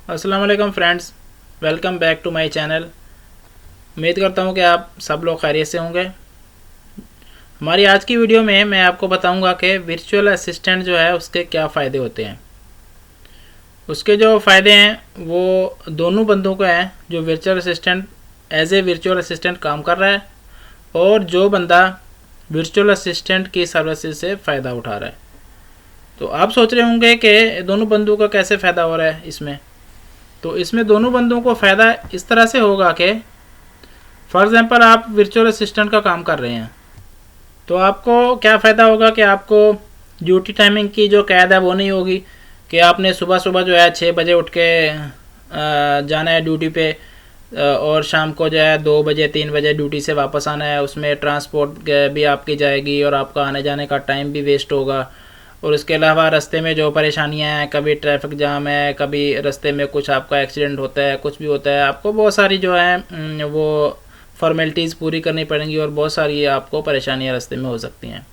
अस्सलाम वालेकुम friends, welcome back to my channel. उम्मीद करता हूँ कि आप सब लोग खैरियत से होंगे। हमारी आज की वीडियो में मैं आपको बताऊंगा कि वर्चुअल असिस्टेंट जो है उसके क्या फ़ायदे होते हैं। उसके जो फ़ायदे हैं वो दोनों बंदों को हैं, जो virtual assistant as a virtual assistant काम कर रहा है और जो बंदा वर्चुअल असिस्टेंट की सर्विसेज से फ़ायदा उठा रहा है। तो आप सोच रहे होंगे कि दोनों बंदों का कैसे फ़ायदा हो रहा है इसमें। तो इसमें दोनों बंदों को फ़ायदा इस तरह से होगा कि फॉर एग्ज़ाम्पल आप वर्चुअल असिस्टेंट का काम कर रहे हैं, तो आपको क्या फ़ायदा होगा कि आपको ड्यूटी टाइमिंग की जो कैद है वो नहीं होगी कि आपने सुबह सुबह जो है 6 बजे उठ के जाना है ड्यूटी पे और शाम को जो है 2 बजे 3 बजे ड्यूटी से वापस आना है। उसमें ट्रांसपोर्ट भी आपकी जाएगी और आपका आने जाने का टाइम भी वेस्ट होगा। और उसके अलावा रास्ते में जो परेशानियां हैं, कभी ट्रैफिक जाम है, कभी रास्ते में कुछ आपका एक्सीडेंट होता है, कुछ भी होता है, आपको बहुत सारी जो है वो फॉर्मेलिटीज़ पूरी करनी पड़ेंगी और बहुत सारी आपको परेशानियां रास्ते में हो सकती हैं।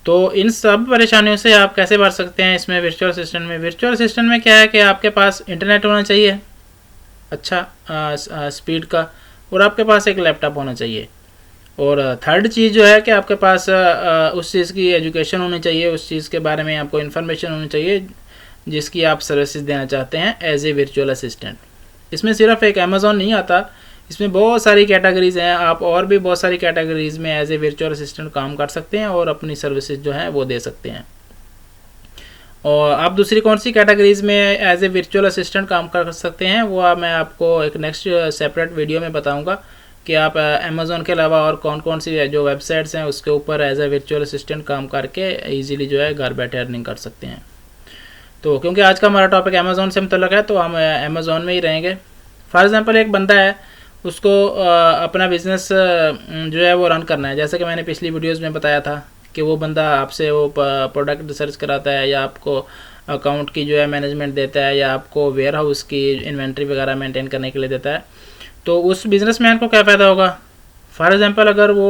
तो इन सब परेशानियों से आप कैसे बच सकते हैं इसमें वर्चुअल असिस्टेंट में। वर्चुअल असिस्टेंट में क्या है कि आपके पास इंटरनेट होना चाहिए अच्छा स्पीड का, और आपके पास एक लैपटॉप होना चाहिए। और थर्ड चीज़ जो है कि आपके पास उस चीज़ की एजुकेशन होनी चाहिए, उस चीज़ के बारे में आपको इन्फॉर्मेशन होनी चाहिए जिसकी आप सर्विसेज देना चाहते हैं एज ए वर्चुअल असिस्टेंट। इसमें सिर्फ एक अमेज़ॉन नहीं आता, इसमें बहुत सारी कैटेगरीज़ हैं। आप और भी बहुत सारी कैटेगरीज़ में एज ए वर्चुअल असिस्टेंट काम कर सकते हैं और अपनी सर्विसेज जो है वो दे सकते हैं। और आप दूसरी कौन सी कैटेगरीज़ में एज ए वर्चुअल असिस्टेंट काम कर सकते हैं वो मैं आपको एक नेक्स्ट सेपरेट वीडियो में बताऊँगा कि आप अमेज़ॉन के अलावा और कौन कौन सी जो वेबसाइट्स हैं उसके ऊपर एज ए वर्चुअल असिस्टेंट काम करके इजीली जो है घर बैठे अर्निंग कर सकते हैं। तो क्योंकि आज का हमारा टॉपिक अमेज़ॉन से मुतल्लक है तो हम अमेज़ॉन में ही रहेंगे। फॉर एग्ज़ाम्पल एक बंदा है, उसको अपना बिज़नेस जो है वो रन करना है। जैसे कि मैंने पिछली वीडियोज़ में बताया था कि वो बंदा आपसे वो प्रोडक्ट सर्च कराता है या आपको अकाउंट की जो है मैनेजमेंट देता है या आपको वेयर हाउस की इन्वेंट्री वगैरह मेंटेन करने के लिए देता है। तो उस बिजनेसमैन को क्या फ़ायदा होगा। फॉर एग्ज़ाम्पल अगर वो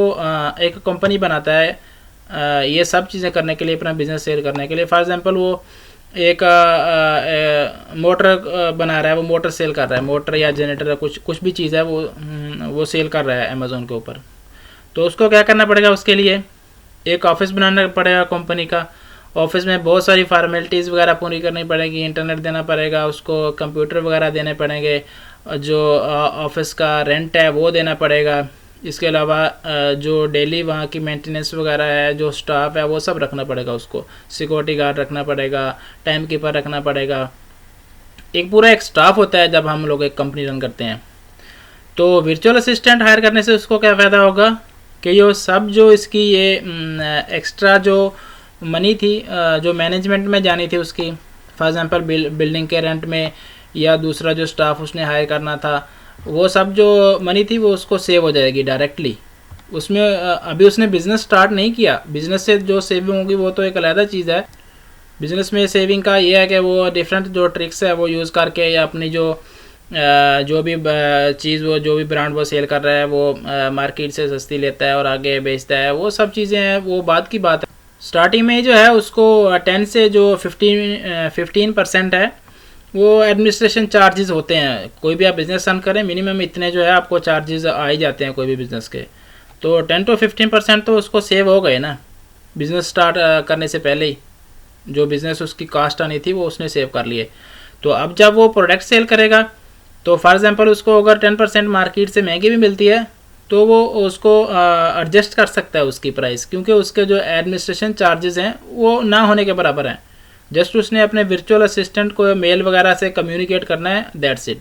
एक कंपनी बनाता है ये सब चीज़ें करने के लिए, अपना बिज़नेस सेल करने के लिए। फॉर एग्ज़ाम्पल वो एक मोटर बना रहा है, वो मोटर सेल कर रहा है, मोटर या जनरेटर कुछ भी चीज़ है वो सेल कर रहा है अमेज़ॉन के ऊपर। तो उसको क्या करना पड़ेगा, उसके लिए एक ऑफिस बनाना पड़ेगा कंपनी का। ऑफिस में बहुत सारी फॉर्मेलिटीज़ वगैरह पूरी करनी पड़ेगी, इंटरनेट देना पड़ेगा, उसको कंप्यूटर वगैरह देने पड़ेंगे, जो ऑफिस का रेंट है वो देना पड़ेगा। इसके अलावा जो डेली वहाँ की मेंटेनेंस वगैरह है, जो स्टाफ है वो सब रखना पड़ेगा, उसको सिक्योरिटी गार्ड रखना पड़ेगा, टाइम कीपर रखना पड़ेगा। एक स्टाफ होता है जब हम लोग एक कंपनी रन करते हैं। तो वर्चुअल असिस्टेंट हायर करने से उसको क्या फ़ायदा होगा कि ये सब जो इसकी ये एक्स्ट्रा जो मनी थी जो मैनेजमेंट में जानी थी उसकी, फॉर एग्ज़ाम्पल बिल्डिंग के रेंट में या दूसरा जो स्टाफ उसने हायर करना था, वो सब जो मनी थी वो उसको सेव हो जाएगी डायरेक्टली। उसमें अभी उसने बिज़नेस स्टार्ट नहीं किया, बिज़नेस से जो सेविंग होगी वो तो एक अलग चीज़ है। बिज़नेस में सेविंग का ये है कि वो डिफरेंट जो ट्रिक्स है वो यूज़ करके या अपनी जो भी चीज़ वो जो भी ब्रांड वो सेल कर रहा है वो मार्केट से सस्ती लेता है और आगे बेचता है। वो सब चीज़ें हैं, वो बात की बात है। स्टार्टिंग में जो है उसको 10 से जो 15% है वो एडमिनिस्ट्रेशन चार्जेस होते हैं। कोई भी आप बिज़नेस रन करें मिनिमम इतने जो है आपको चार्जेस आ ही जाते हैं कोई भी बिज़नेस के। तो 10 to 15% तो उसको सेव हो गए ना बिज़नेस स्टार्ट करने से पहले ही। जो बिज़नेस उसकी कास्ट आनी थी वो उसने सेव कर लिए। तो अब जब वो प्रोडक्ट सेल करेगा तो फॉर एग्ज़ाम्पल उसको अगर 10% मार्केट से महंगी भी मिलती है तो वो उसको एडजस्ट कर सकता है उसकी प्राइस, क्योंकि उसके जो एडमिनिस्ट्रेशन चार्जेस हैं वो ना होने के बराबर हैं। जस्ट उसने अपने वर्चुअल असिस्टेंट को मेल वगैरह से कम्युनिकेट करना है, दैट्स इट।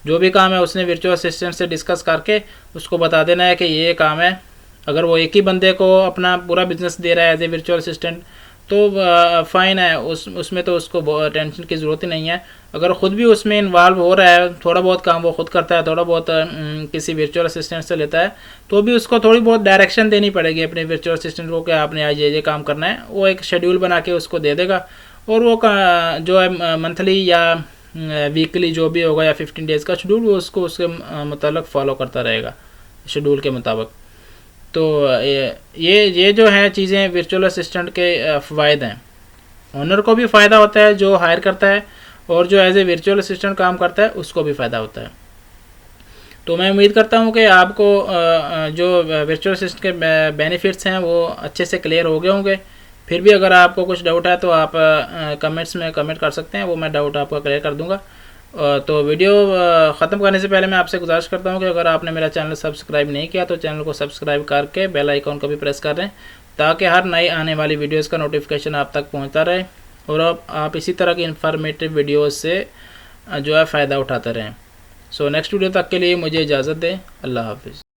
जो भी काम है उसने वर्चुअल असिस्टेंट से डिस्कस करके उसको बता देना है कि ये काम है। अगर वो एक ही बंदे को अपना पूरा बिजनेस दे रहा है एज ए वर्चुअल असिस्टेंट तो फ़ाइन है, उसमें तो उसको टेंशन की ज़रूरत ही नहीं है। अगर ख़ुद भी उसमें इन्वॉल्व हो रहा है, थोड़ा बहुत काम वो खुद करता है, थोड़ा बहुत किसी वर्चुअल असिस्टेंट से लेता है, तो भी उसको थोड़ी बहुत डायरेक्शन देनी पड़ेगी अपने वर्चुअल असिस्टेंट को कि आपने आज ये काम करना है। वो एक शेड्यूल बना के उसको दे देगा और वो जो है मंथली या वीकली जो भी होगा या 15 डेज़ का शेड्यूल वो उसको उसके मतलब फॉलो करता रहेगा शेड्यूल के मुताबिक। तो ये जो है चीज़ें वर्चुअल असिस्टेंट के फ़ायदे हैं। ओनर को भी फ़ायदा होता है जो हायर करता है और जो एज ए वर्चुअल असिस्टेंट काम करता है उसको भी फ़ायदा होता है। तो मैं उम्मीद करता हूँ कि आपको जो वर्चुअल असिस्टेंट के बेनिफिट्स हैं वो अच्छे से क्लियर हो गए होंगे। फिर भी अगर आपको कुछ डाउट है तो आप कमेंट्स में कमेंट कर सकते हैं, वो मैं डाउट आपका क्लियर कर दूंगा। तो वीडियो ख़त्म करने से पहले मैं आपसे गुजारिश करता हूँ कि अगर आपने मेरा चैनल सब्सक्राइब नहीं किया तो चैनल को सब्सक्राइब करके बेल आइकॉन को भी प्रेस कर दें, ताकि हर नई आने वाली वीडियोज़ का नोटिफिकेशन आप तक पहुँचता रहे और आप इसी तरह की इंफॉर्मेटिव वीडियोज़ से जो है फ़ायदा उठाते रहें। सो नेक्स्ट वीडियो तक के लिए मुझे इजाज़त दें। अल्लाह हाफिज़।